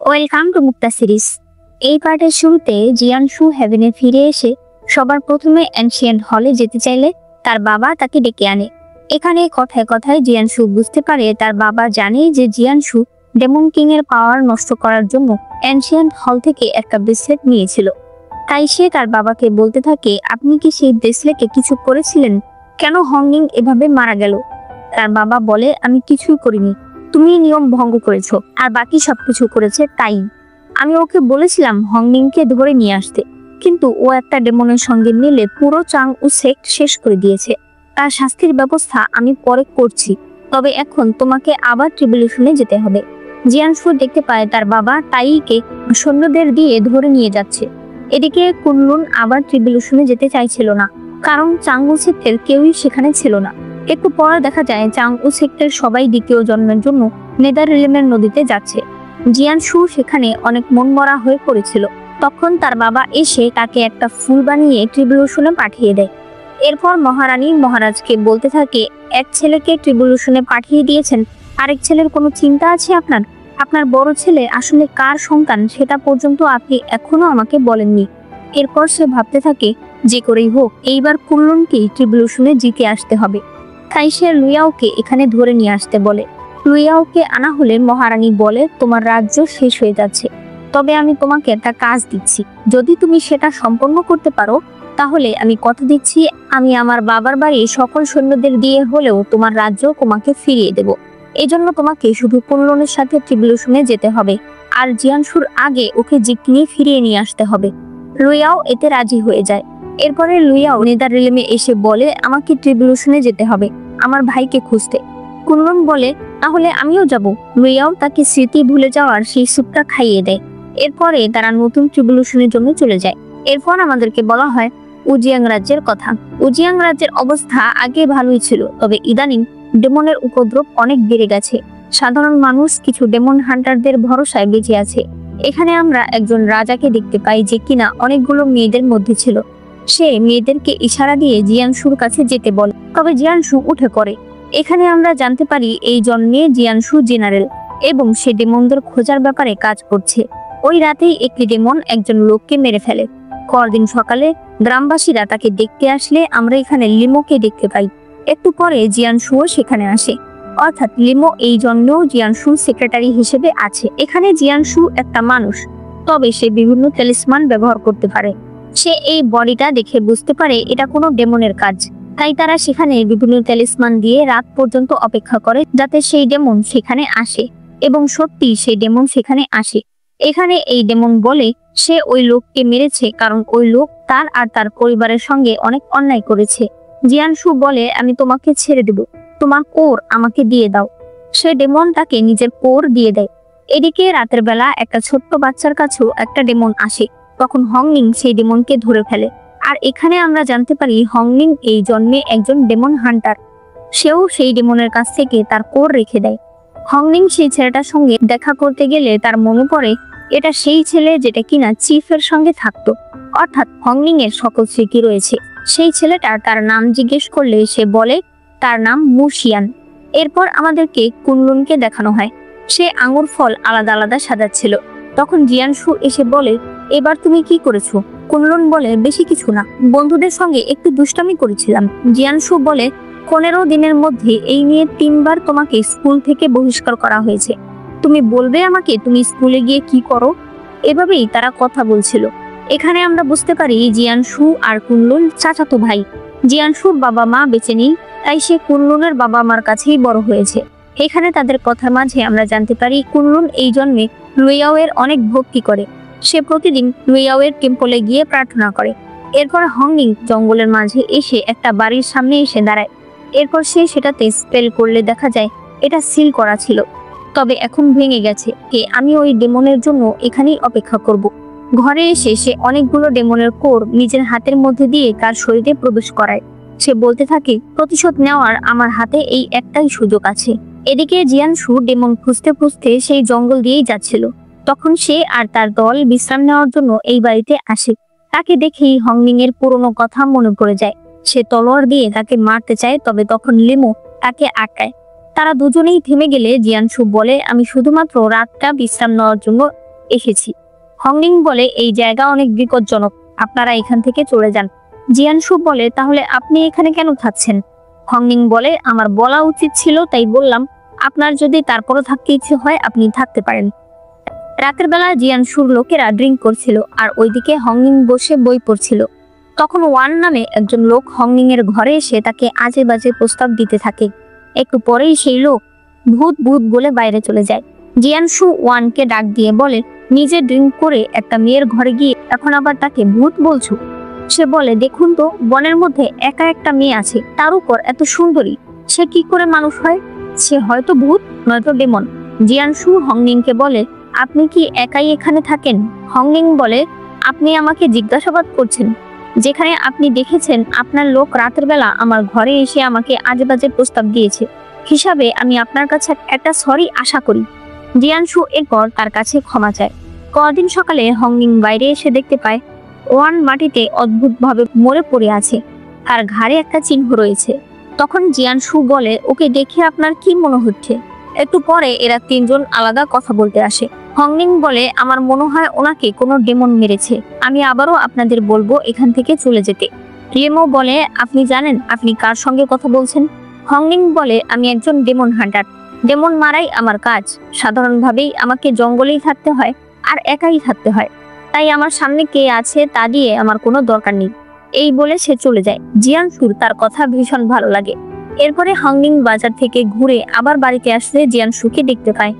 Welcome to Mukta series. এই পার্টের শুরুতে জিয়ানশু হেভেনে ফিরে এসে সবার প্রথমে এনশিয়েন্ট হলে যেতে চাইলে তার বাবা তাকে ডেকে আনে। এখানে কথায় কথায় জিয়ানশু বুঝতে পারে তার বাবা জানে যে জিয়ানশু ডেমন কিং এর পাওয়ার নষ্ট করার জন্য এনশিয়েন্ট হল থেকে একটা ব্রেসলেট নিয়েছিল। তাই সে তার বাবাকে বলতে থাকে, আপনি কি সেই ব্রেসলেটে কিছু করেছিলেন? কেন হংনিং এভাবে মারা গেল? তার বাবা বলে, আমি কিছুই করিনি, তুমি নিয়ম ভঙ্গ করেছো, আর বাকি সবকিছু করেছে তাই। আমি ওকে বলেছিলাম হংনিংকে ধরে নিয়ে আসতে, কিন্তু ও একটা ডেমনের সঙ্গে মিলে পুরো চাং উ সেক্ট শেষ করে দিয়েছে। তার শাস্তির ব্যবস্থা আমি পরে করছি, তবে এখন তোমাকে আবার ট্রিবিউশনে যেতে হবে। জিয়ানশু দেখতে পায় তার বাবা তাইকে সৈন্যদের দিয়ে ধরে নিয়ে যাচ্ছে। এদিকে কুনলুন আবার ট্রিবিউশনে যেতে চাইছিল না, কারণ চাং উ সেক্টের কেউই সেখানে ছিল না। একটু পর দেখা যায় চাং উ সেক্টের সবাই দ্বিতীয় জন্মের জন্য নেদার রিলেমের নদীতে যাচ্ছে। জিয়ানশু সেখানে অনেক মনমরা হয়ে পড়েছিল। তখন তার বাবা এসে তাকে একটা ফুল বানিয়ে ট্রিবিউশনে পাঠিয়ে দেয়। এরপর মহারানী মহারাজকে বলতে থাকে, এক ছেলেকে ট্রিবিউশনে পাঠিয়ে দিয়েছেন, আরেক ছেলের কোনো চিন্তা আছে আপনার? আপনার বড় ছেলে আসলে কার সন্তান সেটা পর্যন্ত আপনি এখনো আমাকে বলেননি। এরপর সে ভাবতে থাকে, যে করেই হোক এইবার কুনলুনকেই ট্রিবিউশনে জিতে আসতে হবে। তাই সে লুইয়াওকে এখানে ধরে নিয়ে আসতে বলে। লুইয়াওকে আনা হলে মহারানী বলে, তোমার রাজ্য শেষ হয়ে যাচ্ছে, তবে আমি তোমাকে একটা কাজ দিচ্ছি, যদি তুমি সেটা সম্পন্ন করতে পারো তাহলে আমি কথা দিচ্ছি আমি আমার বাবার বাড়ি সকল সৈন্যদের দিয়ে হলেও তোমার রাজ্য তোমাকে ফিরিয়ে দেব। এজন্য তোমাকে শুধু কুনলুনের সাথে ট্রিবিউশনে যেতে হবে, আর জিয়ানশুর আগে ওকে জিতনি ফিরিয়ে নিয়ে আসতে হবে। লুইয়াও এতে রাজি হয়ে যায়। এরপরে লুইয়াও নেদার রিলেমে এসে বলে, আমাকে ট্রিবিউশনে যেতে হবে আমার ভাইকে খুঁজতে। কুনলুন বলে, তাহলে আমিও যাব। লুইয়াও তাকে স্মৃতি ভুলে যাওয়ার সেই স্যুপটা খাইয়ে দেয়। এরপরে তারা নতুন ট্রিবিউশনের জন্য চলে যায়। এরপর আমাদেরকে বলা হয় উজিয়াং রাজ্যের কথা। উজিয়াং রাজ্যের অবস্থা আগে ভালোই ছিল, তবে ইদানিং ডেমনের উপদ্রব অনেক বেড়ে গেছে। সাধারণ মানুষ কিছু ডেমন হান্টারদের ভরসায় বেঁচে আছে। এখানে আমরা একজন রাজাকে দেখতে পাই যে কিনা অনেকগুলো মেয়েদের মধ্যে ছিল। সে মেয়েদেরকে ইশারা দিয়ে জিয়ানশুর কাছে যেতে বলে, তবে জিয়ানশু উঠে পড়ে। এখানে আমরা জানতে পারি এই জন্মে জিয়ানশু জেনারেল এবং সে ডেমনদের খোঁজার ব্যাপারে কাজ করছে। ওই রাতেই একটি ডেমন একজন লোককে মেরে ফেলে। পরদিন সকালে গ্রামবাসীরা তাকে দেখতে আসলে আমরা এখানে লিমোকে দেখতে পাই। একটু পরে জিয়ানশুও সেখানে আসে, অর্থাৎ লিমো এই জন্মেও জিয়ানশুর সেক্রেটারি হিসেবে আছে। এখানে জিয়ানশু একটা মানুষ, তবে সে বিভিন্ন টেলিসমান ব্যবহার করতে পারে। সে এই বডিটা দেখে বুঝতে পারে এটা কোনো ডেমনের কাজ, তাই তারা সেখানে বিভিন্ন টেলিসমান দিয়ে রাত পর্যন্ত অপেক্ষা করে যাতে সেই ডেমন সেখানে আসে, এবং সত্যি সেই ডেমন সেখানে আসে। এখানে এই ডেমন বলে সে ওই লোককে মেরেছে কারণ ওই লোক তার আর তার পরিবারের সঙ্গে অনেক অন্যায় করেছে। জিয়ানশু বলে, আমি তোমাকে ছেড়ে দেব, তোমার কোর আমাকে দিয়ে দাও। সে ডেমন তাকে নিজের কোর দিয়ে দেয়। এদিকে রাতের বেলা একটা ছোট্ট বাচ্চার কাছেও একটা ডেমন আসে। তখন হংনিং সেই ডেমনকে ধরে ফেলে। আর এখানে আমরা জানতে পারি হংনিং এই জন্মে একজন ডেমন হান্টার। সেও সেই ডেমনের কাছ থেকে তার কোর রেখে দেয়। হংনিং সেই ছেলেটার সঙ্গে দেখা করতে গেলে তার মনে পড়ে এটা সেই ছেলে যেটা কিনা চিফের সঙ্গে থাকতো, অর্থাৎ হংনিং এর সকল স্মৃতি রয়েছে। সেই ছেলেটা তার নাম জিজ্ঞেস করলে সে বলে তার নাম মুশিয়ান। এরপর আমাদেরকে কুনলুনকে দেখানো হয়। সে আঙুর ফল আলাদা আলাদা সাজাচ্ছিল। তখন জিয়ানশু এসে বলে, এবার তুমি কি করেছো? কুনলুন বলে, বেশি কিছু না, বন্ধুদের সঙ্গে একটু দুষ্টামি করেছিলাম। জিয়ানশু বলে, 15 দিনের মধ্যে এই নিয়ে 3 বার তোমাকে স্কুল থেকে বহিষ্কার করা হয়েছে, তুমি বলবে আমাকে তুমি স্কুলে গিয়ে কি করো? এভাবেই তারা কথা বলছিল। এখানে আমরা বুঝতে পারি জিয়ানশু আর কুনলুন চাচাতো ভাই। জিয়ানশুর বাবা মা বেঁচে নেই, তাই সে কুনলুনের বাবা মার কাছেই বড় হয়েছে। এখানে তাদের কথার মাঝে আমরা জানতে পারি কুনলুন এই জন্মে লুইয়াও এর অনেক ভক্তি করে। সে প্রতিদিন লুইয়াও এর টেম্পলে গিয়ে প্রার্থনা করে। এরপর হংনিং জঙ্গলের মাঝে এসে একটা বাড়ির সামনে এসে দাঁড়ায়। এরপর সে সেটাতে স্পেল করলে দেখা যায় এটা সিল করা ছিল, তবে এখন ভেঙে গেছে। আমি ওই ডেমনের জন্য এখানেই অপেক্ষা করব। ঘরে এসে সে অনেকগুলো ডেমনের কোর নিজের হাতের মধ্যে দিয়ে তার শরীরে প্রবেশ করায়। সে বলতে থাকে, প্রতিশোধ নেওয়ার আমার হাতে এই একটাই সুযোগ আছে। এদিকে জিয়ানশু ডেমন খুঁজতে খুঁজতে সেই জঙ্গল দিয়েই যাচ্ছিল। তখন সে আর তার দল বিশ্রাম নেওয়ার জন্য এই বাড়িতে আসে। তাকে দেখেই হংনিং এর পুরনো কথা মনে পড়ে যায়। সে তলোয়ার দিয়ে তাকে মারতে চায়, তবে তখন লিমো তাকে আটকায়। তারা দুজনেই থেমে গেলে জিয়ানশু বলে, আমি শুধুমাত্র রাতটা বিশ্রাম নেওয়ার জন্য এসেছি। হংনিং বলে এই জায়গা অনেক বিপজ্জনক, আপনারা এখান থেকে চলে যান। জিয়ানশু বলে তাহলে আপনি এখানে কেন থাকছেন? হংনিং বলে আমার বলা উচিত ছিল তাই বললাম, আপনার যদি তারপরও থাকতে ইচ্ছে হয় আপনি থাকতে পারেন। রাতের বেলা জিয়ানশুর লোকেরা ড্রিঙ্ক করছিল আর ওইদিকে হংনিং বসে বই পড়ছিল। তখন ওয়ান নামে একজন লোক হংনিং এর ঘরে এসে তাকে আজে বাজে প্রস্তাব দিতে থাকে। একটু পরেই সেই লোক ভূত ভূত বলে বাইরে চলে যায়। জিয়ানশু ওয়ানকে ডাক দিয়ে বলে, নিজে ড্রিঙ্ক করে একটা মেয়ের ঘরে গিয়ে এখন আবার তাকে ভূত বলছো? সে বলে, দেখুন তো, বনের মধ্যে একা একটা মেয়ে আছে, তার উপর এত সুন্দরী, সে কি করে মানুষ হয়? সে হয়তো ভূত নয়তো ডেমন। জিয়ানশু হংনিংকে বলে, আপনি কি একাই এখানে থাকেন? হংনিং বলে, আপনি আমাকে জিজ্ঞাসাবাদ করছেন? যেখানে আপনি দেখেছেন আপনার লোক রাতের বেলা আমার ঘরে এসে আমাকে আজেবাজে প্রস্তাব দিয়েছে, হিসাবে আমি আপনার কাছে একটা সরি আশা করি। জিয়ানশু এরপর তার কাছে ক্ষমা চায়। পরদিন সকালে হংনিং বাইরে এসে দেখতে পায় ওয়ান মাটিতে অদ্ভুতভাবে মরে পড়ে আছে, তার ঘাড়ে একটা চিহ্ন রয়েছে। তখন জিয়ানশু বলে, ওকে দেখে আপনার কি মনে হচ্ছে? একটু পরে এরা তিনজন আলাদা কথা বলতে আসে। হংনিং বলে, আমার মনে হয় ওনাকে কোনো ডেমন মেরেছে, আমি আবারও আপনাদের বলবো এখান থেকে চলে যেতে। রিয়েমো বলে, আপনি জানেন আপনি কার সঙ্গে কথা বলছেন? হংনিং বলে, আমি একজন ডেমন হান্টার, ডেমন মারাই আমার কাজ। সাধারণভাবেই আমাকে জঙ্গলেই থাকতে হয় আর একাই থাকতে হয়, তাই আমার সামনে কে আছে তা দিয়ে আমার কোনো দরকার নেই। এই বলে সে চলে যায়। জিয়ানশুর তার কথা ভীষণ ভালো লাগে। এরপরে হংনিং বাজার থেকে ঘুরে আবার বাড়িতে আসলে জিয়ানশুকে দেখতে পায়।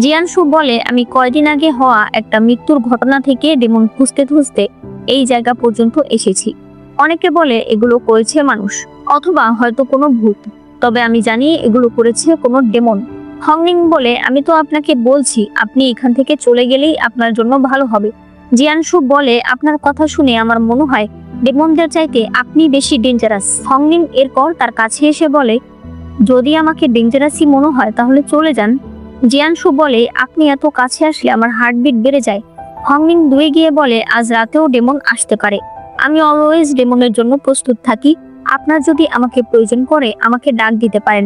জিয়ানশু বলে, আমি কয়দিন আগে হওয়া একটা মৃত্যুর ঘটনা থেকে ডেমন খুঁজতে খুঁজতে এই জায়গা পর্যন্ত এসেছি। অনেকে বলে এগুলো করেছে মানুষ অথবা হয়তো কোনো ভূত, তবে আমি জানি এগুলো করেছে কোনো ডেমন। হংনিং বলে, আমি তো আপনাকে বলছি আপনি এখান থেকে চলে গেলেই আপনার জন্য ভালো হবে। জিয়ানশু বলে, আপনার কথা শুনে আমার মনে হয় ডেমনদের চাইতে আপনি বেশি ডেঞ্জারাস। হংনিং এরপর তার কাছে এসে বলে, যদি আমাকে ডেঞ্জারাসই মনে হয় তাহলে চলে যান। জিয়ানশু বলে, আপনি এত কাছে আসলে আমার হার্টবিট বেড়ে যায়। হংনিং দুয়ে গিয়ে বলে, আজ রাতেও ডেমন আসতে পারে, আমি অলওয়েজ ডেমনের জন্য প্রস্তুত থাকি, আপনার যদি আমাকে প্রয়োজন পড়ে আমাকে ডাক দিতে পারেন।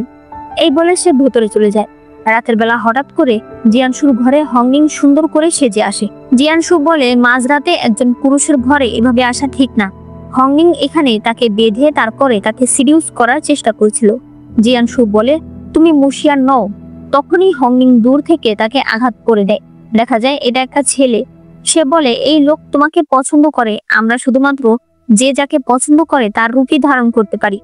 এই বলে সে ভেতরে চলে যায়। রাতের বেলা হঠাৎ করে জিয়ানশুর ঘরে হংনিং সুন্দর করে সেজে আসে। জিয়ানশু বলে, মাঝরাতে একজন পুরুষের ঘরে এভাবে আসা ঠিক না। হংনিং এখানে তাকে বেঁধে তারপরে তাকে সিডিউস করার চেষ্টা করেছিল। জিয়ানশু বলে, তুমি মুশিয়ান নও। তখনই হংনিং দূর থেকে তাকে আঘাত করে দেয়। দেখা যায় এটা একটা ছেলে। সে বলে, এই লোক তোমাকে পছন্দ করে, আমরা শুধুমাত্র যে যাকে পছন্দ করে তার রূপই ধারণ করতে পারি।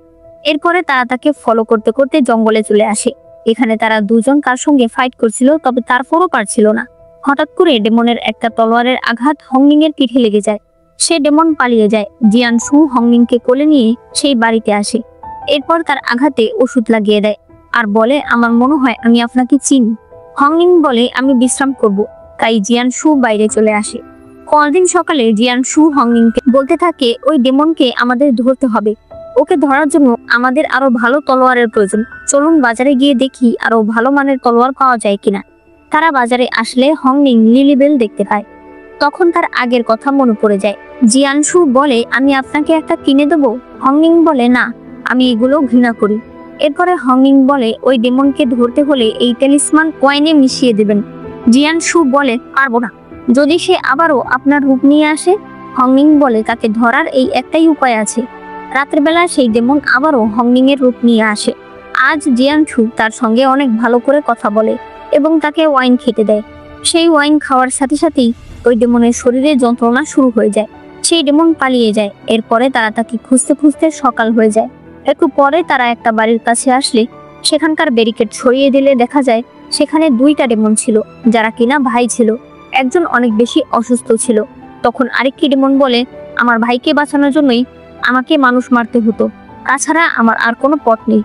এরপরে তারা তাকে ফলো করতে করতে জঙ্গলে চলে আসে। এখানে তারা দুজন কার সঙ্গে ফাইট করছিল, তবে তারপরও পারছিল না। হঠাৎ করে ডেমনের একটা তলোয়ারের আঘাত হংনিং এর পিঠে লেগে যায়। সে ডেমন পালিয়ে যায়। জিয়ানশু হংনিংকে কোলে নিয়ে সেই বাড়িতে আসে। এরপর তার আঘাতে ওষুধ লাগিয়ে দেয় আর বলে, আমার মনে হয় আমি আপনাকে চিনি। হংনিং বলে, আমি বিশ্রাম করব। তাই জিয়ানশু বাইরে চলে আসে। পরদিন সকালে জিয়ানশু হংনিংকে বলতে থাকে, ওই ডেমনকে আমাদের ধরতে হবে, ওকে ধরার জন্য আমাদের আরো ভালো তলোয়ারের প্রয়োজন। চলুন বাজারে গিয়ে দেখি আরো ভালো মানের তলোয়ার পাওয়া যায় কিনা। তারা বাজারে আসলে হংনিং লিলিবেল দেখতে পায়। তখন তার আগের কথা মনে পড়ে যায়। জিয়ানশু বলে, আমি আপনাকে একটা কিনে দেবো। হংনিং বলে, না, আমি এগুলো ঘৃণা করি। এরপরে হংনিং বলে, ওই ডেমনকে ধরতে হলে এই টেলিসমান কয়েনে মিশিয়ে দেবেন। জিয়ানশু বলে, পারবো না, যদি সে আবারও আপনার রূপ নিয়ে আসে। হংনিং বলে, তাকে ধরার এই একটাই উপায় আছে। রাতের বেলা সেই ডেমন আবারও হংনিং এর রূপ নিয়ে আসে। আজ জিয়ানশু তার সঙ্গে অনেক ভালো করে কথা বলে এবং তাকে ওয়াইন খেতে দেয়। সেই ওয়াইন খাওয়ার সাথে সাথেই ওই ডেমনের শরীরে যন্ত্রণা শুরু হয়ে যায়। সেই ডেমন পালিয়ে যায়। এরপরে তারা তাকে খুঁজতে খুঁজতে সকাল হয়ে যায়। একটু পরে তারা একটা বাড়ির কাছে আসলে সেখানকার ব্যারিকেড ছড়িয়ে দিলে দেখা যায় সেখানে দুইটা ডেমন ছিল, যারা কিনা ভাই ছিল। একজন অনেক বেশি অসুস্থ ছিল। তখন আরেকটি ডেমন বলে, আমার ভাইকে বাঁচানোর জন্যই আমাকে মানুষ মারতে হতো, তাছাড়া আমার আর কোনো পথ নেই।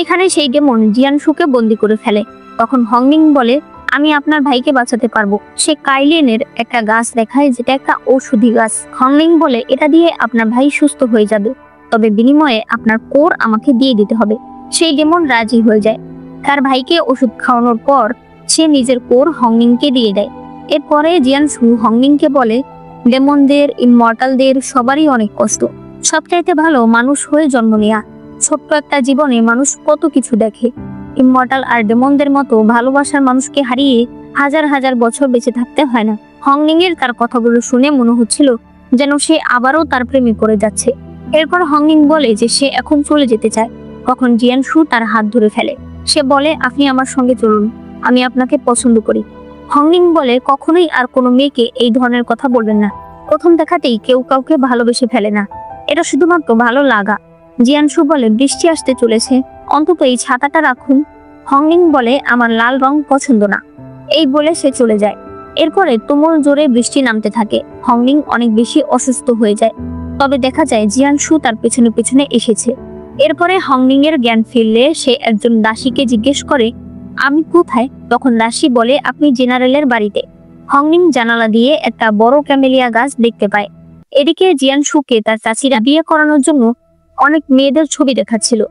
এখানে সেই ডেমন জিয়ানশুকে বন্দি করে ফেলে। তখন হংনিং বলে, আমি আপনার ভাইকে বাঁচাতে পারবো। সে কাইলিনের একটা গাছ দেখায়, যেটা একটা ঔষধি গাছ। হংনিং বলে, এটা দিয়ে আপনার ভাই সুস্থ হয়ে যাবে, তবে বিনিময়ে আপনার কোর আমাকে দিয়ে দিতে হবে। সেই ডেমন রাজি হয়ে যায়। তার ভাইকে ওষুধ খাওয়ানোর পর সে নিজের কোর হংনিংকে দিয়ে দেয়। এরপরে জিয়ানশু হংনিংকে বলে, ডেমনদের, ইমমর্টালদের সবারই অনেক কষ্ট, সবচাইতে ভালো মানুষ হয়ে জন্ম নেয়া। ছোট্ট একটা জীবনে মানুষ কত কিছু দেখে। ইমমর্টাল আর ডেমনদের মতো ভালোবাসার মানুষকে হারিয়ে হাজার হাজার বছর বেঁচে থাকতে হয় না। হংনিং এর তার কথাগুলো শুনে মনে হচ্ছিল যেন সে আবারও তার প্রেমে পড়ে যাচ্ছে। এরপর হংনিং বলে যে সে এখন চলে যেতে চায়। তখন জিয়ানশু তার হাত ধরে ফেলে। সে বলে, আপনি আমার সঙ্গে চলুন, আমি আপনাকে পছন্দ করি। হংনিং বলে, কখনোই আর কোনো মেয়েকে এই ধরনের কথা বলবেন না। প্রথম দেখাতেই কেউ কাউকে ভালোবেসে ফেলে না, এটা শুধুমাত্র ভালো লাগা। জিয়ানশু বলে, বৃষ্টি আসতে চলেছে, অন্তত এই ছাতাটা রাখুন। হংনিং বলে, আমার লাল রং পছন্দ না। এই বলে সে চলে যায়। এরপরে তুমুল জোরে বৃষ্টি নামতে থাকে। হংনিং অনেক বেশি অসুস্থ হয়ে যায়। তবে দেখা যায় জিয়ানশু তার পেছনে পেছনে এসেছে। এরপরে হংনিং এর জ্ঞান ফিরলে সে একজন দাসীকে জিজ্ঞেস করে, আমি কোথায়? তখন দাসী বলে, আপনি জেনারেলের বাড়িতে। হংনিং জানালা দিয়ে একটা বড় ক্যামেলিয়া গাছ দেখতে পায়। এদিকে জিয়ানশুকে তার চাচিরা বিয়ে করানোর জন্য অনেক মেয়েদের ছবি দেখাচ্ছিল।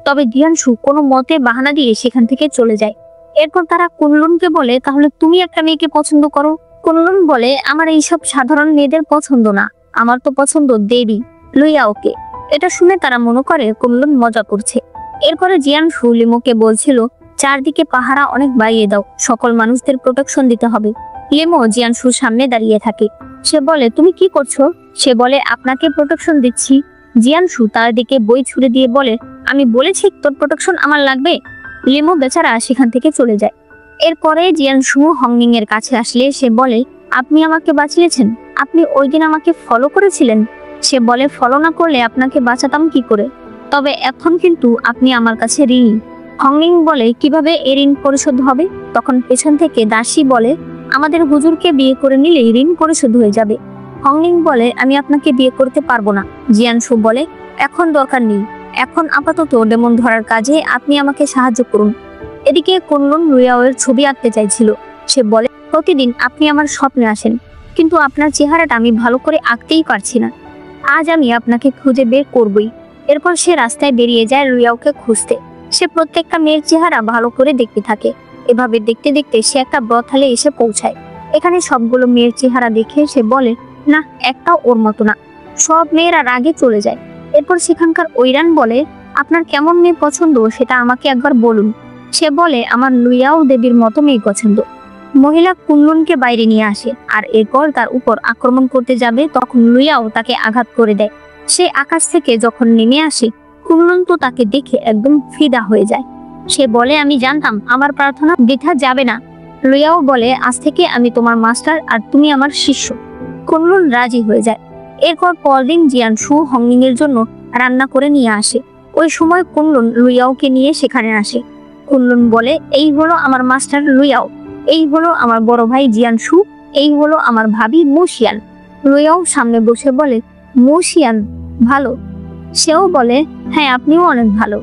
তবে জিয়ানশু কোনো মতে বাহানা দিয়ে সেখান থেকে চলে যায়। এরপর তারা কুনলুনকে বলে, তাহলে তুমি একটা মেয়েকে পছন্দ করো। কুনলুন বলে, আমার এইসব সাধারণ মেয়েদের পছন্দ না, আমার তো পছন্দ দেবী লুইয়াওকে। এটা শুনে তারা মনে করে কুনলুন মজা করছে। এরপরে জিয়ানশু লিমোকে বলছিল, চারদিকে পাহারা অনেক বাড়িয়ে দাও, সকল মানুষদের প্রোটেকশন দিতে হবে। লিমো জিয়ানশুর সামনে দাঁড়িয়ে থাকে। সে বলে, তুমি কি করছো? সে বলে, আপনাকে প্রোটেকশন দিচ্ছি। জিয়ানশু তার দিকে বই ছুড়ে দিয়ে বলে, আমি বলেছি তোর প্রোটেকশন আমার লাগবে। লিমো বেচারা সেখান থেকে চলে যায়। এরপরে জিয়ানশু হংনিং এর কাছে আসলে সে বলে, আপনি আমাকে বাঁচিয়েছেন, আপনি ওই দিন আমাকে ফলো করেছিলেন। সে বলে, ফলো না করলে আপনাকে বাঁচাতাম কি করে? তবে এখন কিন্তু আপনি আমার কাছে ঋণী। হংনিং বলে, কিভাবে এ ঋণ পরিশোধ হবে? তখন পেছন থেকে দাসী বলে, আমাদের হুজুরকে বিয়ে করে নিলে ঋণ পরিশোধ হয়ে যাবে। হংনিং বলে, আমি আপনাকে বিয়ে করতে পারবো না। জিয়ানশু বলে, এখন দরকার নেই, এখন আপাতত ডেমন ধরার কাজে আপনি আমাকে সাহায্য করুন। এদিকে কুনলুন লুইয়াওয়ের ছবি আঁকতে চাইছিল। সে বলে, প্রতিদিন আপনি আমার স্বপ্নে আসেন, কিন্তু আপনার চেহারাটা আমি ভালো করে আঁকতেই পারছি না। আজ আমি আপনাকে খুঁজে বের করবই। এরপর সে রাস্তায় বেরিয়ে যায় লুইয়াওকে খুঁজতে। সে প্রত্যেকটা মেয়ের চেহারা ভালো করে দেখতে থাকে। এভাবে দেখতে দেখতে সে একটা ব্রথালে এসে পৌঁছায়। এখানে সবগুলো মেয়ের চেহারা দেখে সে বলে, না, একটাও ওর মতো না। সব মেয়েরা রাগে চলে যায়। এরপর সেখানকার ওইরান বলে, আপনার কেমন মেয়ে পছন্দ সেটা আমাকে একবার বলুন। সে বলে, আমার লুইয়াও দেবীর মতো মেয়ে পছন্দ। মহিলা কুনলুনকে বাইরে নিয়ে আসে আর এরপর তার উপর আক্রমণ করতে যাবে, তখন লুইয়াও তাকে আঘাত করে দেয়। সে আকাশ থেকে যখন নেমে আসে, কুনলুন তো তাকে দেখে একদম ফিদা হয়ে যায়। সে বলে, আমি জানতাম আমার প্রার্থনা বৃথা যাবে না। লুইয়াও বলে, আজ থেকে আমি তোমার মাস্টার আর তুমি আমার শিষ্য। কুনলুন রাজি হয়ে যায়। এরপর পরদিন জিয়ানশু হংনিং এর জন্য রান্না করে নিয়ে আসে। ওই সময় কুনলুন লুইয়াওকে নিয়ে সেখানে আসে। কুনলুন বলে, এই হলো আমার মাস্টার লুইয়াও, এই হলো আমার বড় ভাই জিয়ানশু, এই হলো আমার ভাবি মুশিয়ান। লুইয়াও সামনে বসে বলে, মুশিয়ান ভালো? সেও বলে, হ্যাঁ, আপনিও অনেক ভালো।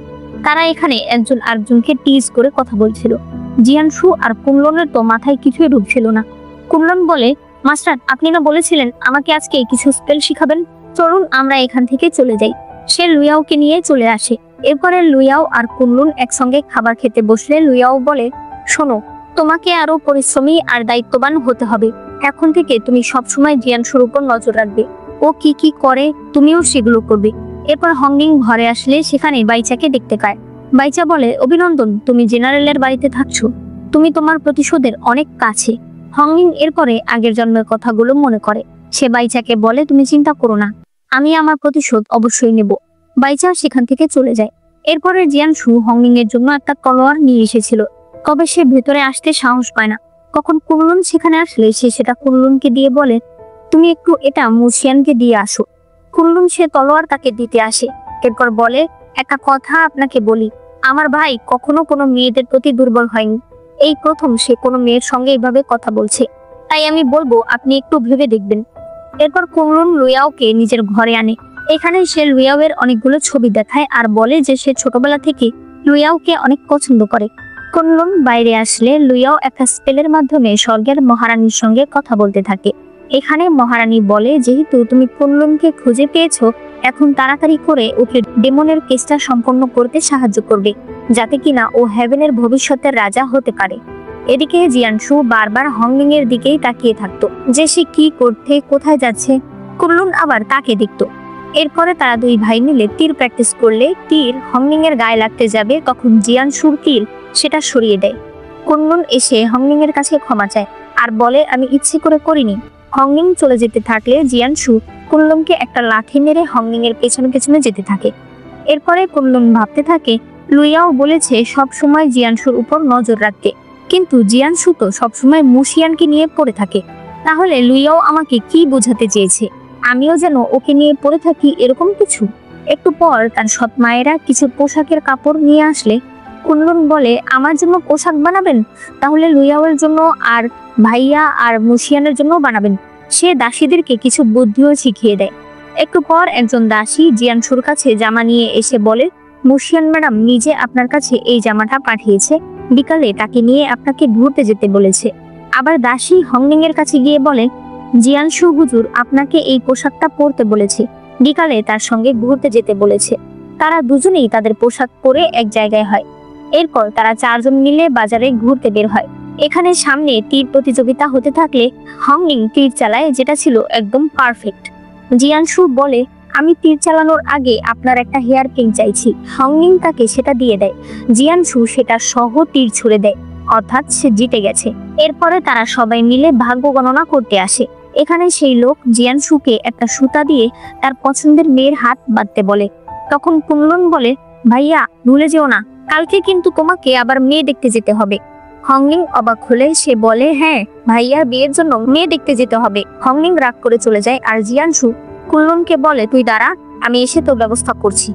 তারা এখানে একজন আরেকজনকে টিজ করে কথা বলছিল। জিয়ানশু আর কুনলুনের তো মাথায় কিছুই ঢুকছিল না। কুনলুন বলে, মাস্টার, আপনি না বলেছিলেন আমাকে আজকে কিছু স্পেল শিখাবেন? চলুন আমরা এখান থেকে চলে যাই। সে লুইয়াওকে নিয়ে চলে আসে। এরপরে লুইয়াও আর কুনলুন একসঙ্গে খাবার খেতে বসলে লুইয়াও বলে, শোনো, তোমাকে আরো পরিশ্রমী আর দায়িত্ববান হতে হবে। এখন থেকে তুমি সবসময় জিয়ানশুর উপর নজর রাখবে। ও কি কি করে তুমিও সেগুলো করবে। এরপর হংনিং ঘরে আসলে সেখানে বাইচাকে দেখতে পায়। বাইচা বলে, অভিনন্দন, তুমি জেনারেলের বাড়িতে থাকছো, তুমি তোমার প্রতিশোধের অনেক কাছে। হংনিং এরপরে আগের জন্মের কথাগুলো মনে করে। সে বাইচাকে বলে, তুমি চিন্তা করো না, আমি আমার প্রতিশোধ অবশ্যই নেব। বাইচা সেখান থেকে চলে যায়। এরপরে জিয়ানশু হংনিং এর জন্য একটা তলোয়ার নিয়ে এসেছিল, তবে সে ভেতরে আসতে সাহস পায় না। কখন কুনলুন সেখানে আসলে সে সেটা কুনলুনকে দিয়ে বলে, তুমি একটু এটা মুশিয়ানকে দিয়ে আসো। কুনলুন সে তলোয়ার তাকে দিতে আসে। এরপর বলে, একটা কথা আপনাকে বলি, আমার ভাই কখনো কোনো মেয়েদের প্রতি দুর্বল হয়নি। এই প্রথম সে কোনো মেয়ের সঙ্গে এইভাবে কথা বলছে, তাই আমি বলবো আপনি একটু ভেবে দেখবেন। এরপর কুনলুন লুইয়াওকে নিজের ঘরে আনে। এখানে সে লুইয়াওয়ের অনেকগুলো ছবি দেখায় আর বলে যে সে ছোটবেলা থেকে লুইয়াওকে অনেক পছন্দ করে। কুনলুন বাইরে আসলে লুইয়াও একটা স্পেলের মাধ্যমে স্বর্গের মহারানীর সঙ্গে কথা বলতে থাকে। এখানে মহারানী বলে, যেহেতু তুমি কুনলুনকে খুঁজে পেয়েছো, এখন তাড়াতাড়ি করে ওকে ডেমনের কেসটা সম্পন্ন করতে সাহায্য করবে, যাতে কিনা ও হেভেনের ভবিষ্যতের রাজা হতে পারে। এদিকে জিয়ানশু বারবার হংনিং এর দিকেই তাকিয়ে থাকতো, যে সে কি করতে কোথায় যাচ্ছে। কুনলুন আবার তাকে দেখতো। এরপরে তারা দুই ভাই মিলে তীর প্র্যাকটিস করলে তীর হংনিং এর গায়ে লাগতে যাবে, তখন জিয়ানশুর তীর সেটা সরিয়ে দেয়। কুনলুন এসে হংনিং এর কাছে ক্ষমা চায় আর বলে আমি ইচ্ছে করে করিনি। হংনিং চলে যেতে থাকলে জিয়ানশু কুনলুনকে একটা লাঠি মেরে হংনিং এর পেছনে পেছনে যেতে থাকে। এরপরে কুনলুন ভাবতে থাকে লুইয়াও বলেছে সব সময় জিয়ানশুর উপর নজর রাখতে, কিন্তু জিয়ানশু তো সবসময় মুশিয়ানকে নিয়ে পড়ে থাকে। তাহলে লুইয়াও আমাকে কি বোঝাতে চেয়েছে? আমিও যেন ওকে নিয়ে পড়ে থাকি এরকম কিছু? একটু পর তার সৎ মায়েরা কিছু পোশাকের কাপড় নিয়ে আসলে কুনলুন বলে আমার জন্য পোশাক বানাবেন? তাহলে লুইয়াওয়ের জন্য আর ভাইয়া আর মুশিয়ানের জন্য বানাবেন। সে দাসীদেরকে কিছু বুদ্ধিও শিখিয়ে দেয়। একটু পর একজন দাসী জিয়ানশুর কাছে জামা নিয়ে এসে বলে মুশিয়ান ম্যাডাম নিজে আপনার কাছে এই জামাটা পাঠিয়েছে, বিকালে তাকে নিয়ে আপনাকে ঘুরতে যেতে বলেছে। আবার দাসী হংনিং এর কাছে গিয়ে বলে জিয়ানশু হুজুর আপনাকে এই পোশাকটা পরতে বলেছে, বিকালে তার সঙ্গে ঘুরতে যেতে বলেছে। তারা দুজনেই তাদের পোশাক পরে এক জায়গায় হয়। এরপর তারা চারজন মিলে বাজারে ঘুরতে বের হয়। এখানে সামনে তীর প্রতিযোগিতা হতে থাকলে হংনিং তীর চালায়, যেটা ছিল একদম পারফেক্ট। জিয়ানশু বলে আমি তীর চালানোর আগে আপনার একটা হেয়ার পিন চাইছি। হংনিং তাকে সেটা দিয়ে দেয়। জিয়ানশু সেটা সহ তীর ছুড়ে দেয়, অর্থাৎ সে জিতে গেছে। এরপরে তারা সবাই মিলে ভাগ্য গণনা করতে আসে। এখানে সেই লোক জিয়ানশুকে একটা সুতা দিয়ে তার পছন্দের মেয়ের হাত বাঁধতে বলে। তখন কুনলুন বলে ভাইয়া ভুলে যেও না, কালকে কিন্তু তোমাকে আবার মেয়ে দেখতে যেতে হবে। হংনিং অবাক হলে সে বলে হ্যাঁ ভাইয়ার বিয়ের জন্য মেয়ে দেখতে যেতে হবে। হংনিং রাগ করে চলে যায় আর জিয়ানশু কুনলুনকে বলে তুই দাঁড়া, আমি এসে তোর ব্যবস্থা করছি।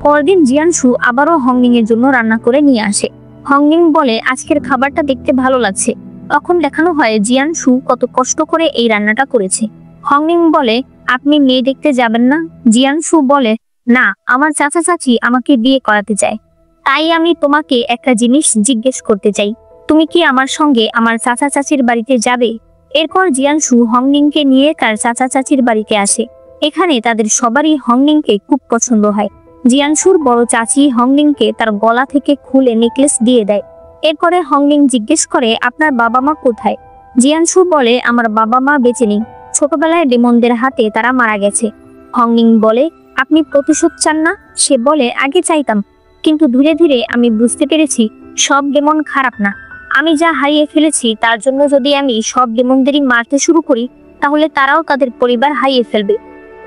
পরদিন জিয়ানশু আবারও হংনিং এর জন্য রান্না করে নিয়ে আসে। হংনিং বলে আজকের খাবারটা দেখতে ভালো লাগছে। তখন দেখানো হয় জিয়ানশু কত কষ্ট করে এই রান্নাটা করেছে। হংনিং বলে আপনি মেয়ে দেখতে যাবেন না? জিয়ানশু বলে না, আমার চাচা চাচি আমাকে বিয়ে করাতে চায়, তাই আমি তোমাকে একটা জিনিস জিজ্ঞেস করতে চাই, তুমি কি আমার সঙ্গে আমার চাচা চাচির বাড়িতে যাবে? এরপর জিয়ানশু হংনিংকে নিয়ে তার চাচা চাচির বাড়িতে আসে। এখানে তাদের সবারই হংনিংকে খুব পছন্দ হয়। জিয়ানশুর বড় চাচি হংনিংকে তার গলা থেকে খুলে নেকলেস দিয়ে দেয়। এরপরে হংনিং জিজ্ঞেস করে আপনার বাবা মা কোথায়? জিয়ানশু বলে আমার বাবা মা বেঁচে নেই, ছোটবেলায় ডেমনদের হাতে তারা মারা গেছে। হংনিং বলে আপনি প্রতিশোধ চান না? সে বলে আগে চাইতাম, কিন্তু ধীরে ধীরে আমি বুঝতে পেরেছি সব ডেমন খারাপ না। আমি যা হারিয়ে ফেলেছি তার জন্য যদি আমি সব ডেমনদেরই মারতে শুরু করি তাহলে তারাও তাদের পরিবার হারিয়ে ফেলবে,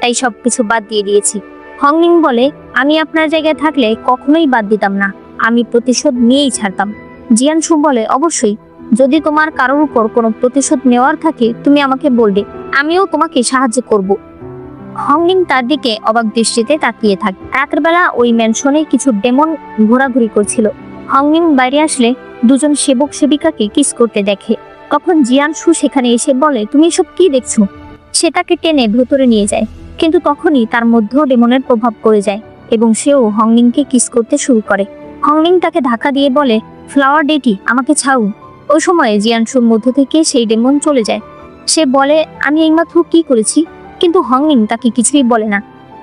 তাই সবকিছু বাদ দিয়ে দিয়েছি। হংনিং বলে আমি আপনার জায়গায় থাকলে কখনোই বাদ দিতাম না, আমি প্রতিশোধ নিয়েই ছাড়তাম। জিয়ানশু বলে অবশ্যই, যদি তোমার কারোর উপর কোনো প্রতিশোধ নেওয়ার থাকে তুমি আমাকে বলবে, আমিও তোমাকে সাহায্য করব। হংনিং তার দিকে অবাক দৃষ্টিতে তাকিয়ে থাকে। রাতের বেলা ওই ম্যানশনে কিছু ডেমন ঘোরাঘুরি করছিল। হংনিং বাইরে আসলে দুজন সেবক সেবিকাকে কিস করতে দেখে। তখন জিয়ানশু সেখানে এসে বলে তুমি এসব কি দেখছো? সে তাকে টেনে ভেতরে নিয়ে যায়, কিন্তু তখনই তার মধ্যেও ডেমনের প্রভাব পড়ে যায় এবং সেও হংনিংকে কিস করতে শুরু করে। হংনিং তাকে ধাক্কা দিয়ে বলে ফ্লাওয়ার ডেটি আমাকে ছাড়ু। ওই সময়ে জিয়ানশুর মধ্য থেকে সেই ডেমন চলে যায়। সে বলে আমি এইমাত্র কি করেছি, কিন্তু হংনিং তাকে কিছুই বলে না।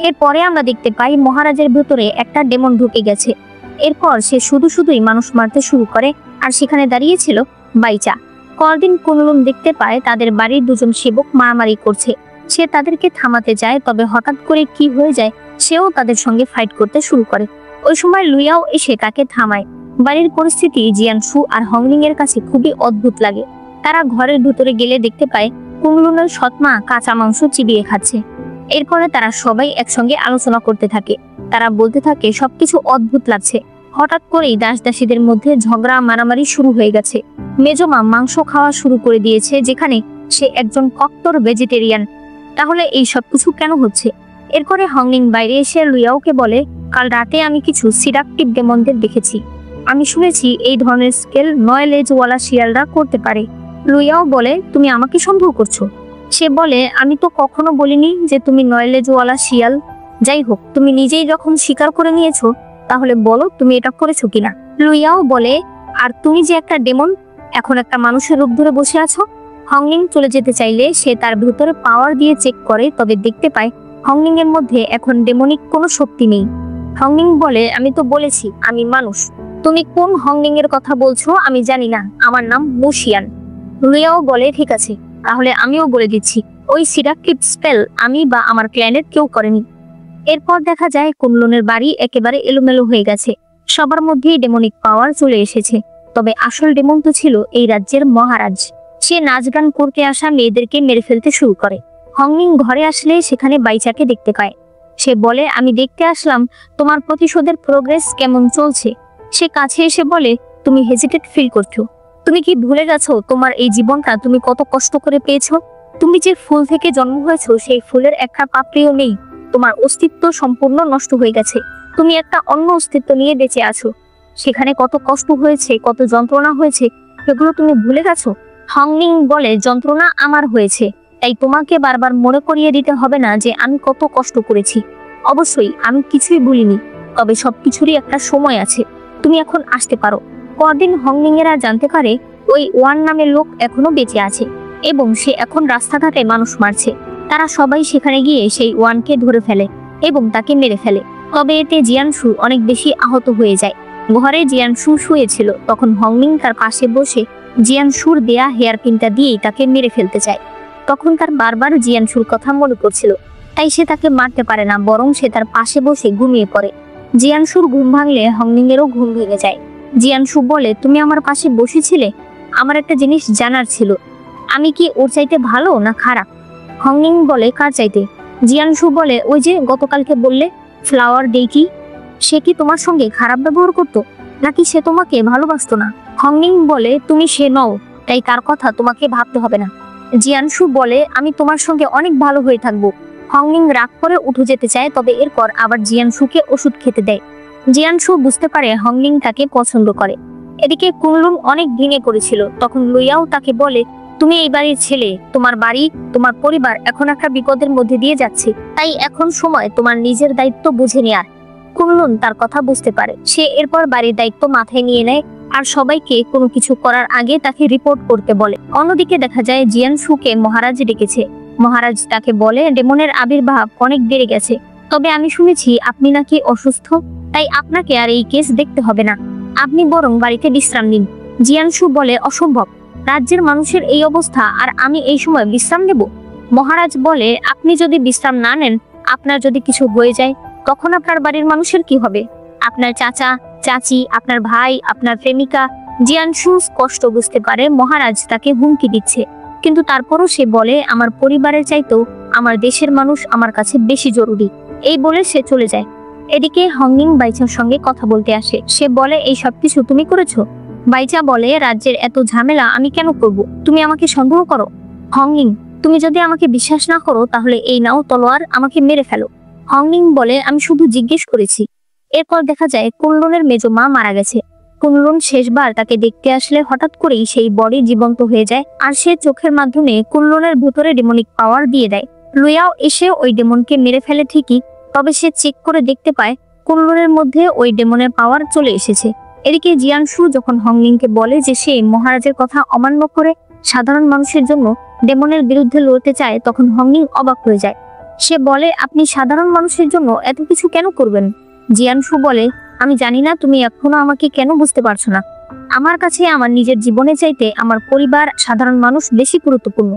এরপরে আমরা দেখতে পাই মহারাজের ভেতরে একটা ডেমন ঢুকে গেছে। এরপর সে শুধুই মানুষ মারতে শুরু করে, আর সেখানে দাঁড়িয়েছিল বাইচা। পরদিন কুনলুন দেখতে পায় তাদের বাড়ির দুজন সেবক মারামারি করছে। সে তাদেরকে থামাতে যায়, তবে হঠাৎ করে কি হয়ে যায় সেও তাদের সঙ্গে ফাইট করতে শুরু করে। ওই সময় লুইয়াও এসে তাকে থামায়। বাড়ির পরিস্থিতি জিয়ানশু আর হংনিং এর কাছে খুবই অদ্ভুত লাগে। তারা ঘরের ভিতরে গেলে দেখতে পায় কুনলুনের সৎমা কাঁচা মাংস চিবিয়ে খাচ্ছে। এরপরে তারা সবাই একসঙ্গে আলোচনা করতে থাকে। তারা বলতে থাকে সবকিছু অদ্ভুত লাগছে। হঠাৎ করেই দাস দাসীদের মধ্যে ঝগড়া মারামারি শুরু হয়ে গেছে। মেজমা মাংস খাওয়া শুরু করে দিয়েছে, যেখানে সে একজন কট্টর ভেজিটেরিয়ান। তাহলে এই সবকিছু কেন হচ্ছে? এরপরে হংনিং বাইরে এসে লুইয়াওকে বলে কাল রাতে আমি কিছু সিডাকটিভ ডেমনদের দেখেছি। আমি শুনেছি এই ধরনের স্কেল 9 লেজওয়ালা শিয়ালরা করতে পারে। লুইয়াও বলে তুমি আমাকে সন্দেহ করছো? সে বলে আমি তো কখনো বলিনি যে তুমি 9 লেজওয়ালা শিয়াল। যাই হোক, তুমি নিজেই যখন স্বীকার করে নিয়েছো তাহলে বলো তুমি এটা করেছো কিনা। লুইয়াও বলে আর তুমি যে একটা ডেমন, এখন একটা মানুষের রূপ ধরে বসে আছো। হংনিং চলে যেতে চাইলে সে তার ভিতরে পাওয়ার দিয়ে চেক করে, তবে দেখতে পায় হংনিং এর মধ্যে এখন ডেমনিক কোনো শক্তি নেই। হংনিং বলে আমি তো বলেছি আমি মানুষ, তুমি কোন হংনিং এর কথা বলছো আমি জানি না, আমার নাম মুশিয়ান। লুইয়াও বলে ঠিক আছে, তাহলে আমিও বলে দিচ্ছি ওই সিডাকটিভ স্পেল আমি বা আমার ক্লায়েন্টের কেউ করেনি। এরপর দেখা যায় কুনলুনের বাড়ি একেবারে এলোমেলো হয়ে গেছে। সবার মধ্যেই ডেমনিক পাওয়ার চলে এসেছে। তবে আসল ডেমন তো ছিল এই রাজ্যের মহারাজ। সে নাচ গান করতে আসা মেয়েদেরকে মেরে ফেলতে শুরু করে। হংমিং ঘরে আসলে সেখানে বাইচাকে দেখতে পায়। সে বলে, আমি দেখতে আসলাম তোমার প্রতিশোধের প্রোগ্রেস কেমন চলছে। সে কাছে এসে বলে, তুমি হেজিটেট ফিল করছো? তুমি কি ভুলে গেছো তোমার এই জীবনটা তুমি কত কষ্ট করে পেয়েছো? তুমি যে ফুল থেকে জন্ম হয়েছো সেই ফুলের একটা পাপড়িও নেই। তোমার অস্তিত্ব সম্পূর্ণ নষ্ট হয়ে গেছে। তুমি একটা অন্য অস্তিত্ব নিয়ে বেঁচে আছো। সেখানে কত কষ্ট হয়েছে, কত যন্ত্রণা হয়েছে, সেগুলো তুমি ভুলে গেছো? হংমিং বলে, যন্ত্রণা আমার হয়েছে, তাই তোমাকে বারবার মনে করিয়ে দিতে হবে না যে আমি কত কষ্ট করেছি। অবশ্যই আমি কিছুই ভুলিনি, তবে সবকিছুরই একটা সময় আছে। তুমি এখন আসতে পারো। পরদিন হংমিং এরা জানতে পারে ওই ওয়ান নামের লোক এখনো বেঁচে আছে এবং সে এখন রাস্তাঘাটে মানুষ মারছে। তারা সবাই সেখানে গিয়ে সেই ওয়ানকে ধরে ফেলে এবং তাকে মেরে ফেলে। তবে এতে জিয়ানশু অনেক বেশি আহত হয়ে যায়। ঘরে জিয়ানশু শুয়েছিল, তখন হংমিং তার পাশে বসে জিয়ানশুর দেয়া হেয়ার পিনটা দিয়েই তাকে মেরে ফেলতে চায়। তখন তার বারবার জিয়ানশুর কথা মনে পড়ছিল, তাই সে তাকে মারতে পারে না, বরং সে তার পাশে বসে ঘুমিয়ে পড়ে। জিয়ানশুর ঘুম ভাঙলে হংমিং এরও ঘুম ভেঙে যায়। জিয়ানশু বলে, তুমি আমার পাশে বসেছিলে, আমার একটা জিনিস জানার ছিল, আমি কি ওর চাইতে ভালো না খারাপ? হংমিং বলে, কার চাইতে? জিয়ানশু বলে, ওই যে গতকালকে বললে ফ্লাওয়ার ডে কি, সে কি তোমার সঙ্গে খারাপ ব্যবহার করতো, নাকি সে তোমাকে ভালোবাসতো না? হংমিং বলে, তুমি সে নও, তাই তার কথা তোমাকে ভাবতে হবে না। জিয়ানশু বলে, আমি তোমার সঙ্গে অনেক ভালো হয়ে থাকবো। হংমিং রাগ করে উঠে যেতে চায়, তবে এরপর আবার জিয়ানশুকে ওষুধ খেতে দেয়। জিয়ানশু বুঝতে পারে হংমিং তাকে পছন্দ করে। এদিকে কুনলুন অনেক ভেঙে পড়েছিল। তখন লুইয়াও তাকে বলে, তুমি এই বাড়ির ছেলে, তোমার বাড়ি, তোমার পরিবার এখন একটা বিপদের মধ্যে দিয়ে যাচ্ছে, তাই এখন সময় তোমার নিজের দায়িত্ব বুঝে নেওয়ার। কুনলুন তার কথা বুঝতে পারে। সে এরপর বাড়ির দায়িত্ব মাথায় নিয়ে নেয় আর সবাইকে কোনো কিছু করার আগে তাকে রিপোর্ট করতে বলে। অন্যদিকে দেখা যায় জিয়ানশুকে মহারাজ ডেকেছে। মহারাজ তাকে বলে, ডেমনের আবির্ভাব অনেক বেড়ে গেছে, তবে আমি শুনেছি আপনি নাকি অসুস্থ, তাই আপনাকে আর এই কেস দেখতে হবে না, আপনি বরং বাড়িতে বিশ্রাম নিন। জিয়ানশু বলে, অসম্ভব, রাজ্যের মানুষের এই অবস্থা আর আমি এই সময় বিশ্রাম নেব? মহারাজ বলে, আপনি যদি বিশ্রাম না নেন, আপনার যদি কিছু হয়ে যায়, তখন আপনার বাড়ির মানুষের কি হবে? আপনার চাচা, চাচি, আপনার ভাই, আপনার প্রেমিকা। জিয়ানশু কষ্ট বুঝতে পারে মহারাজ তাকে হুমকি দিচ্ছে, কিন্তু তারপরও সে বলে, আমার পরিবারের চাইতেও আমার দেশের মানুষ আমার কাছে বেশি জরুরি। এই বলে সে চলে যায়। এদিকে হংমিং বাইচার সঙ্গে কথা বলতে আসে। সে বলে, এই সবকিছু তুমি করেছো? বাইচা বলে, রাজ্যের এত ঝামেলা আমি কেন করব? তুমি আমাকে সন্দেহ করো? হংমিং, তুমি যদি আমাকে বিশ্বাস না করো তাহলে এই নাও তলোয়ার, আমাকে মেরে ফেলো। হংমিং বলে, আমি শুধু জিজ্ঞেস করেছি। এরপর দেখা যায় কুনলুনের মেজো মা মারা গেছে। কুনলুন শেষবার তাকে দেখতে আসলে হঠাৎ করেই সেই বডি জীবন্ত হয়ে যায়, আর সে চোখের মাধ্যমে কুনলুনের ভেতরে ডেমনিক পাওয়ার দিয়ে দেয়। লুইয়াও এসে ওই ডেমনকে মেরে ফেলে ঠিকই, তবে সে চেক করে দেখতে পায় কুনলুনের মধ্যে ওই ডেমনের পাওয়ার চলে এসেছে। এদিকে জিয়ানশু যখন হংমিংকে বলে যে সে মহারাজের কথা অমান্য করে সাধারণ মানুষের জন্য ডেমনের বিরুদ্ধে লড়তে চায়, তখন হংমিং অবাক হয়ে যায়। সে বলে, আপনি সাধারণ মানুষের জন্য এত কিছু কেন করবেন? জিয়ানশু বলে, আমি জানি না তুমি এখনো আমাকে কেন বুঝতে পারছো না। আমার কাছে আমার নিজের জীবনের চাইতে আমার পরিবার, সাধারণ মানুষ বেশি গুরুত্বপূর্ণ।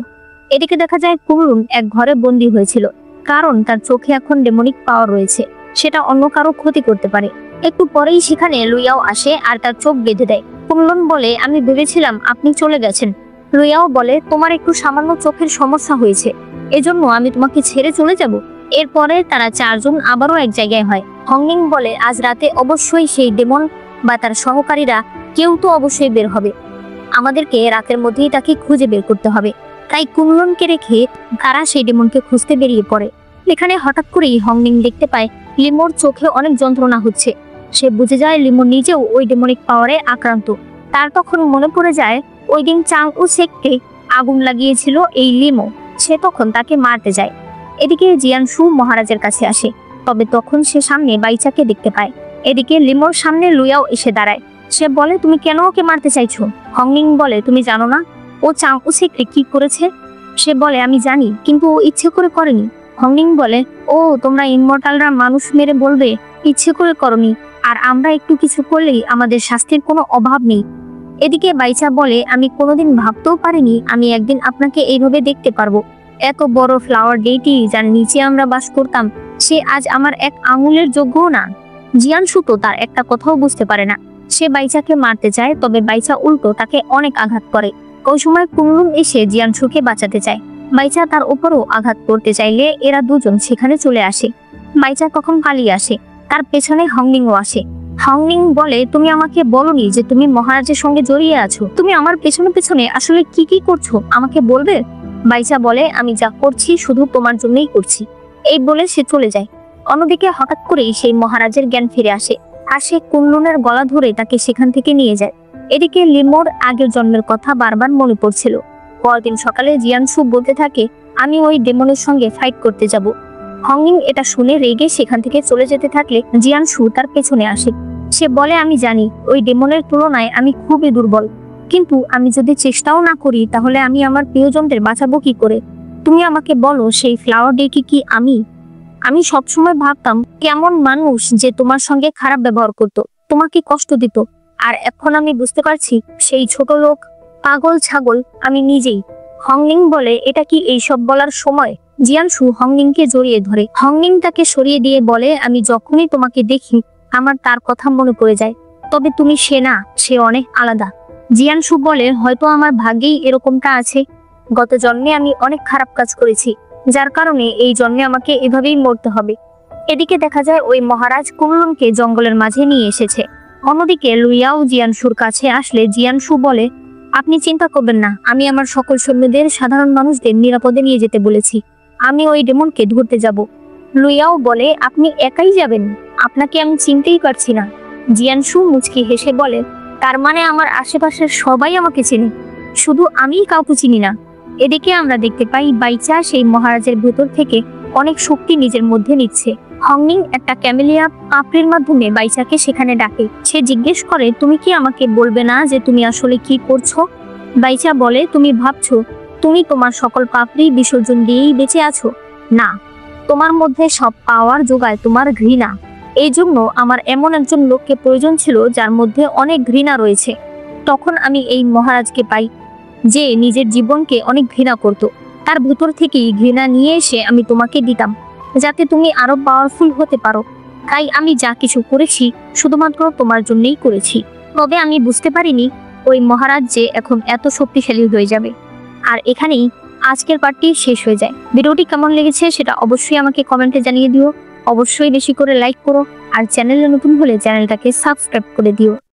এদিকে দেখা যায় কুনলুন এক ঘরে বন্দী হয়েছিল, কারণ তার চোখে এখন ডেমনিক পাওয়ার রয়েছে, সেটা অন্য কারো ক্ষতি করতে পারে। একটু পরেই সেখানে লুইয়াও আসে আর তার চোখ বেঁধে দেয়। কুনলুন বলে, আমি ভেবেছিলাম আপনি চলে গেছেন। লুইয়াও বলে, তোমার একটু সামান্য চোখের সমস্যা হয়েছে, এজন্য আমি তোমাকে ছেড়ে চলে যাব। এরপরে তারা চারজন আবারও এক জায়গায় হয়। হংমিং বলে, আজ রাতে অবশ্যই সেই ডেমন বা তার সহকারীরা কেউ তো অবশ্যই বের হবে, আমাদেরকে রাতের মধ্যেই তাকে খুঁজে বের করতে হবে। তাই কুনলুনকে রেখে তারা সেই ডেমনকে খুঁজতে বেরিয়ে পড়ে। এখানে হঠাৎ করেই হংমিং দেখতে পায় লিমোর চোখে অনেক যন্ত্রণা হচ্ছে। সে বুঝে যায় লিমো নিজেও ওই ডেমনিক পাওয়ারে আক্রান্ত। তার তখন মনে পড়ে যায় ওই দিন চাং উ শেককে আগুন লাগিয়েছিল এই লিমো। সে তখন তাকে মারতে যায়। এদিকে জিয়ানশু মহারাজের কাছে আসে, তবে তখন সে সামনে বাইচাকে দেখতে পায়। এদিকে লিমোর সামনে লুইয়াও এসে দাঁড়ায়। সে বলে, তুমি কেন ওকে মারতে চাইছো? হংমিং বলে, তুমি জানো না ও চাং উ শেককে কি করেছে? সে বলে, আমি জানি, কিন্তু ও ইচ্ছে করে করেনি। হংমিং বলে, ও তোমরা ইমমর্টালরা মানুষ মেরে বলবে ইচ্ছে করে করনি, আর আমরা একটু কিছু করলেই আমাদের শাস্তির কোনো অভাব নেই। এদিকে বাইচা বলে, আমি কোনোদিন ভাবতেও পারিনি আমি একদিন আপনাকে এইভাবে দেখতে পারবো। এত বড় ফ্লাওয়ার ডেটি যার নিচে আমরা বাস করতাম, সে আজ আমার এক আঙুলের যোগ্যও না। জিয়ানশু তো তার একটা কথাও বুঝতে পারে না। সে বাইচাকে মারতে চায়, তবে বাইচা উল্টো তাকে অনেক আঘাত করে। ওই সময় কুনলুন এসে জিয়ানশুকে বাঁচাতে চায়। বাইচা তার উপরও আঘাত করতে চাইলে এরা দুজন সেখানে চলে আসে। বাইচা তখন পালিয়ে আসে, তার পেছনে হংনিংও আসে। হংনিং বলে, তুমি আমাকে বলনি যে তুমি মহারাজের সঙ্গে জড়িয়ে আছো, তুমি আমার পেছনে পেছনে আসলে কি কি করছো আমাকে বলবে? বাইচা বলে, আমি যা করছি শুধু তোমার জন্যই করছি। এই বলে সে চলে যায়। অন্যদিকে হঠাৎ করেই সেই মহারাজের জ্ঞান ফিরে আসে, আর সে কুনলুনের গলা ধরে তাকে সেখান থেকে নিয়ে যায়। এদিকে লিমোর আগের জন্মের কথা বারবার মনে পড়ছিল। পরদিন সকালে জিয়ানশু বলতে থাকে, আমি ওই ডেমনের সঙ্গে ফাইট করতে যাব। হংনিং এটা শুনে রেগে সেখান থেকে চলে যেতে থাকলে জিয়ানশু তার পেছনে আসে। সে বলে, আমি জানি ওই ডেমনের তুলনায় আমি খুবই দুর্বল, কিন্তু আমি যদি চেষ্টাও না করি তাহলে আমি আমার প্রিয়জনদের বাঁচাবো কি করে? তুমি আমাকে বলো, সেই ফ্লাওয়ার ডে কি আমি সবসময় ভাবতাম কেমন মানুষ যে তোমার সঙ্গে খারাপ ব্যবহার করত, তোমাকে কষ্ট দিত, আর এখন আমি বুঝতে পারছি সেই ছোট লোক, পাগল ছাগল আমি নিজেই। হংনিং বলে, এটা কি এইসব বলার সময়? জিয়ানশু হংনিংকে জড়িয়ে ধরে। হংনিং তাকে সরিয়ে দিয়ে বলে, আমি যখনই তোমাকে দেখি আমার তার কথা মনে পড়ে যায়, তবে তুমি সে না, সে অনেক আলাদা। জিয়ানশু বলে, হয়তো আমার ভাগ্যেই এরকমটা আছে। গত জন্মে আমি অনেক খারাপ কাজ করেছি, যার কারণে এই জন্মে আমাকে এভাবেই মরতে হবে। এদিকে দেখা যায় ওই মহারাজ কুনলুনকে জঙ্গলের মাঝে নিয়ে এসেছে। অন্যদিকে লুইয়াও জিয়ানশুর কাছে আসলে জিয়ানশু বলে, আপনি চিন্তা করবেন না, আমি আমার সকল সৈন্যদের সাধারণ মানুষদের নিরাপদে নিয়ে যেতে বলেছি। আমি ওই ডেমনকে ধরতে যাব। লুইয়াও বলে, আপনি একাই যাবেন? আপনাকে আমি চিনতেই পারছি না। জিয়ানশু মুচকি হেসে বলে, তার মানে আমার আশেপাশের সবাই আমাকে চেনে, শুধু আমিই কাউকে চিনি না। এদিকে আমরা দেখতে পাই বাইচা সেই মহারাজের ভেতর থেকে অনেক শক্তি নিজের মধ্যে নিচ্ছে। হংনিং একটা ক্যামেলিয়া পাপড়ির মাধ্যমে বাইচাকে সেখানে ডাকে। সে জিজ্ঞেস করে, তুমি কি আমাকে বলবে না যে তুমি আসলে কি করছো? বাইচা বলে, তুমি ভাবছো তুমি তোমার সকল পাপড়ি বিসর্জন দিয়েই বেঁচে আছো? না, তোমার মধ্যে সব পাওয়ার যোগায় তোমার ঘৃণা। এই জন্য আমার এমন একজন লোককে প্রয়োজন ছিল যার মধ্যে অনেক ঘৃণা রয়েছে। তখন আমি এই মহারাজকে পাই, যে নিজের জীবনকে অনেক ঘৃণা করত। তার ভেতর থেকেই ঘৃণা নিয়ে এসে আমি তোমাকে দিতাম, যাতে তুমি আরো পাওয়ারফুল হতে পারো। তাই আমি যা কিছু করেছি শুধুমাত্র তোমার জন্যই করেছি। তবে আমি বুঝতে পারিনি ওই মহারাজ যে এখন এত শক্তিশালী হয়ে যাবে। আর এখানেই আজকের পার্টটি শেষ হয়ে যায়। ভিডিওটি কেমন লেগেছে সেটা অবশ্যই আমাকে কমেন্টে জানিয়ে দিও। অবশ্যই বেশি করে লাইক করো, আর চ্যানেলে নতুন হলে চ্যানেলটাকে সাবস্ক্রাইব করে দিও।